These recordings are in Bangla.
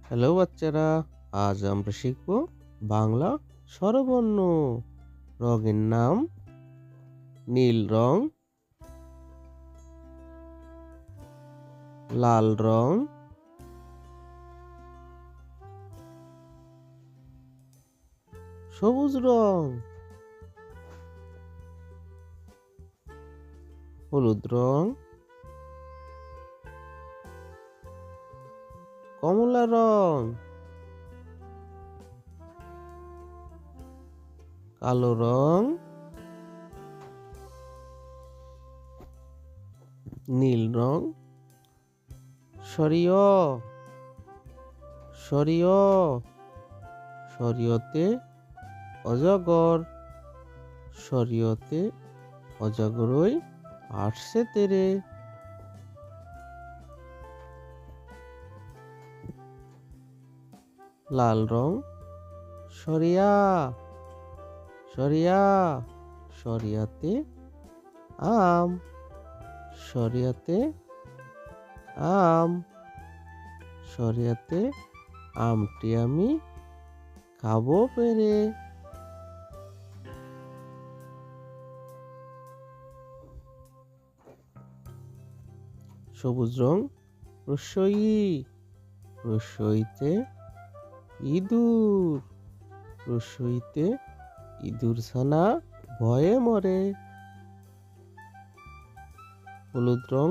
হ্যালো বাচ্চারা, আজ আমরা শিখব বাংলা স্বরবর্ণ। রঙের নাম নীল রং, লাল রং, সবুজ রং, হলুদ রং, কমলা রং, কালো রং, নীল রং, সরিয় সরিয় সরিয়তে অজগর, সরিয়তে অজগরই আসছে তেরে। লাল রং সরিয়া সরিয়া সরিয়াতে আম, সরিয়াতে আম, সরিয়াতে আমটি আমি খাবো পেরে। সবুজ রং রসই, রসইতে ইঁদুর, রসইতে ইঁদুর ছানা ভয়ে মরে। হলুদ রং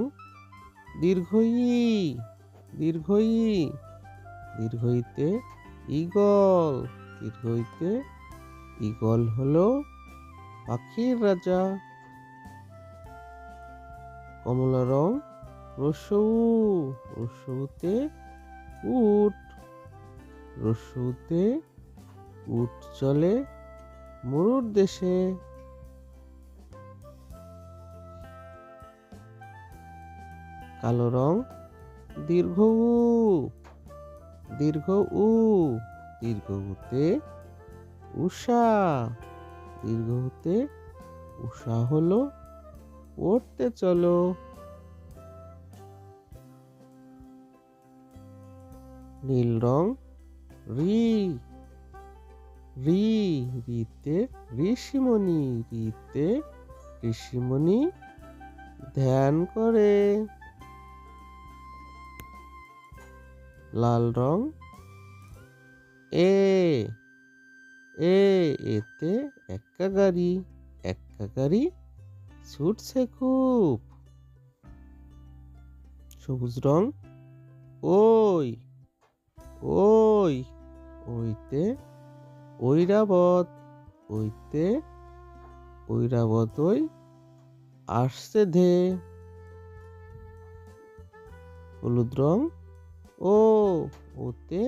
দীর্ঘই, দীর্ঘই, দীর্ঘইতে ঈগল, দীর্ঘইতে ঈগল হলো পাখির রাজা। কমলা রং রসৌ, রসৌতে উট, রসৌতে উট চলে মরুর দেশে। কালো রং দীর্ঘ উ, দীর্ঘ উ, দীর্ঘ উতে উষা, দীর্ঘ উতে উষা হলো পড়তে চলো। নীল রং রি, রি, রিতে ঋষিমণি, রিতে ঋষিমণি ধ্যান করে। লাল রং এ, এ, এতে এক্কা গাড়ি, এক্কা গাড়ি ছুটছে খুব। সবুজ রং ওই, ওই, ওইতে ঐরাবত, ওইতে ঐরাবতই আসছে ধে। হলুদ রং ও, ওতে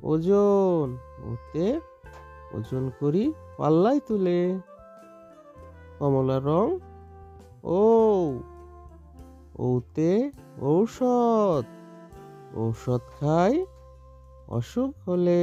ওজন, ওতে ওজন করি পাল্লাই তুলে। কমলা রং ও, ওতে ঔষধ, ঔষধ খাই অসুখ হলে।